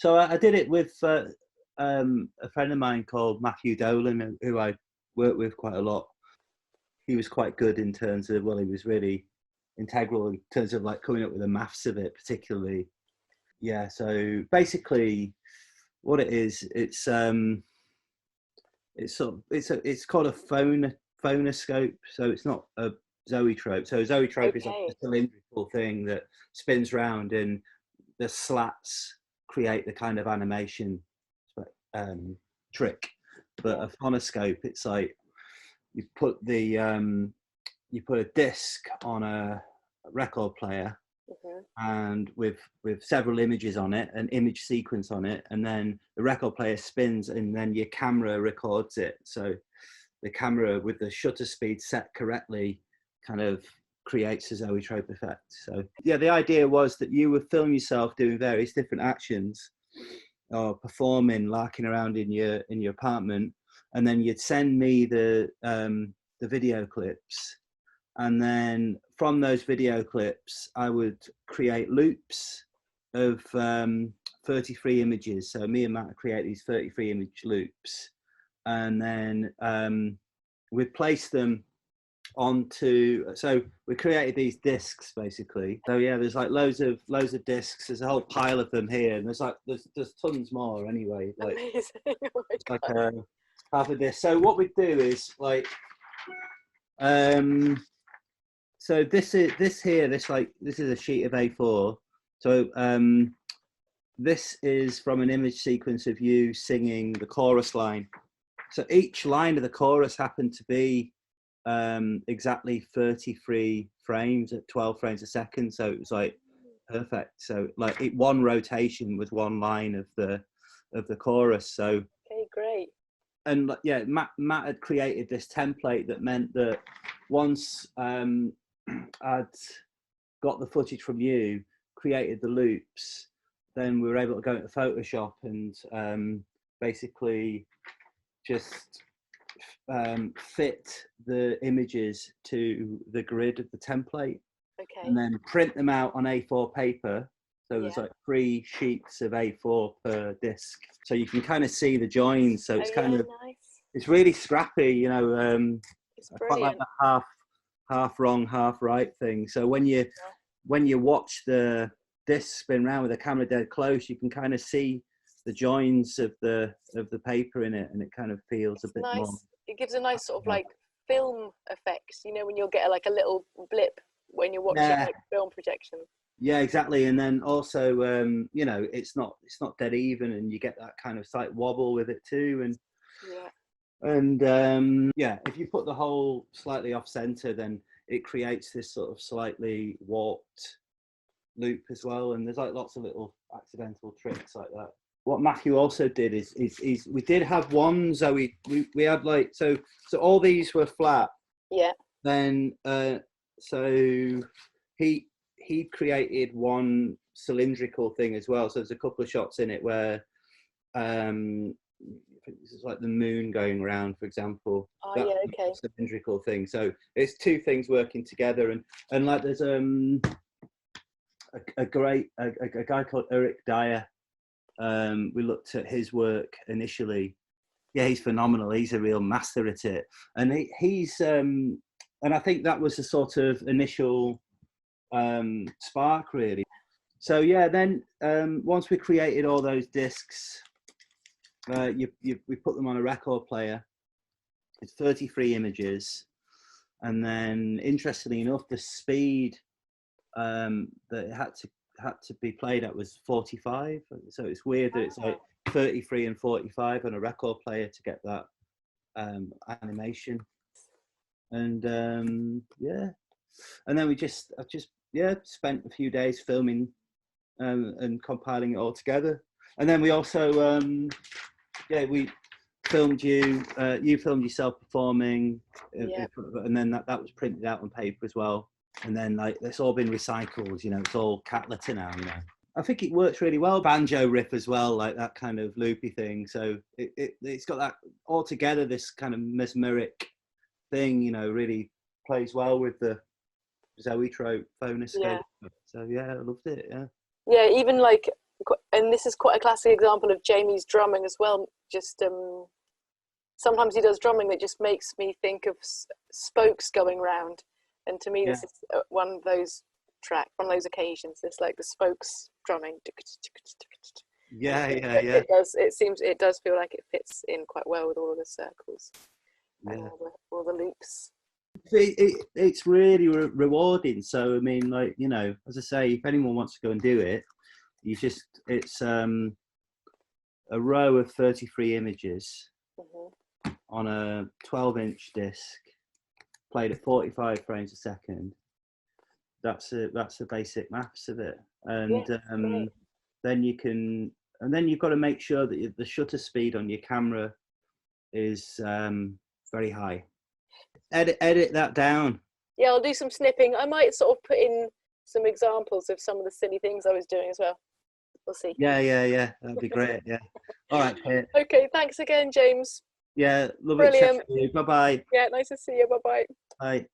So I did it with a friend of mine called Matthew Dolan, who I worked with quite a lot. He was quite good in terms of, well, he was really integral in terms of like coming up with the maths of it, particularly. Yeah. So basically, what it is, it's sort of it's called a phonoscope. So it's not a zoetrope. So a zoetrope is like a cylindrical thing that spins round, and the slats create the kind of animation trick. But a phonoscope, it's like you put a disc on a record player, and with several images on it, an image sequence on it, and then the record player spins, and then your camera records it. So the camera, with the shutter speed set correctly, kind of creates a zoetrope effect. So yeah, the idea was that you would film yourself doing various different actions or performing, larking around in your apartment, and then you'd send me the video clips, and then from those video clips I would create loops of 33 images. So me and Matt would create these 33 image loops, and then we'd place them onto, so we created these discs basically. So yeah, there's like loads of discs. There's a whole pile of them here, and there's tons more anyway. Like, amazing. Oh my God. like half a disc. So what we do is like, so this is a sheet of A4. So this is from an image sequence of you singing the chorus line. So each line of the chorus happened to be exactly 33 frames at 12 frames a second. So it was like perfect. So like one rotation was one line of the chorus. So okay, great. And yeah, Matt had created this template that meant that once I'd got the footage from you, created the loops, then we were able to go into Photoshop and basically just fit the images to the grid of the template, and then print them out on A4 paper. So there's like 3 sheets of A4 per disc, so you can kind of see the joins. So it's kind of nice. It's really scrappy, you know. It's I quite like brilliant. the half wrong, half right thing. So when you watch the disc spin around with the camera dead close, you can kind of see the joins of the paper in it, and it kind of feels a bit nice. more. It gives a nice sort of like film effect, you know, when you'll get like a little blip when you're watching like film projection. Yeah, exactly. And then also, you know, it's not dead even, and you get that kind of slight wobble with it too. And if you put the hole slightly off center, then it creates this sort of slightly warped loop as well. And there's like lots of little accidental tricks like that. What Matthew also did is we did have one Zoe. We had like so all these were flat. Yeah. Then so he created one cylindrical thing as well. So there's a couple of shots in it where this is like the moon going around, for example. Oh, that yeah, okay. Cylindrical thing. So it's two things working together, and like there's a guy called Eric Dyer. We looked at his work initially. Yeah, he's phenomenal. He's a real master at it, and he's and I think that was the sort of initial spark, really. So yeah, then once we created all those discs, we put them on a record player. It's 33 images, and then interestingly enough, the speed that it had to be played at was 45. So it's weird that it's like 33 and 45 on a record player to get that animation. And yeah, and then I just spent a few days filming and compiling it all together. And then we also we filmed you filmed yourself performing, and then that was printed out on paper as well. And then like it's all been recycled, you know, it's all cat litter now, you know. I think it works really well. Banjo riff as well, like that kind of loopy thing. So it's got that all together, this kind of mesmeric thing, you know, really plays well with the Zoetrope phonoscope. So yeah, I loved it. Yeah, even like and this is quite a classic example of Jamie's drumming as well. Just sometimes he does drumming that just makes me think of spokes going round, and to me this is one of those occasions. It's like the spokes drumming. It does. It does feel like it fits in quite well with all of the circles and all the loops. It's really rewarding. So I mean, like, you know, as I say, if anyone wants to go and do it, it's a row of 33 images on a 12-inch disc, played at 45 frames a second. That's the basic maths of it, and then you've got to make sure that the shutter speed on your camera is very high. Edit that down. Yeah, I'll do some snipping. I might sort of put in some examples of some of the silly things I was doing as well. We'll see. Yeah. That'd be great. Yeah. All right, Kate. Okay, thanks again, James. Yeah, lovely chatting to you. Bye-bye. Yeah, nice to see you. Bye-bye. Bye.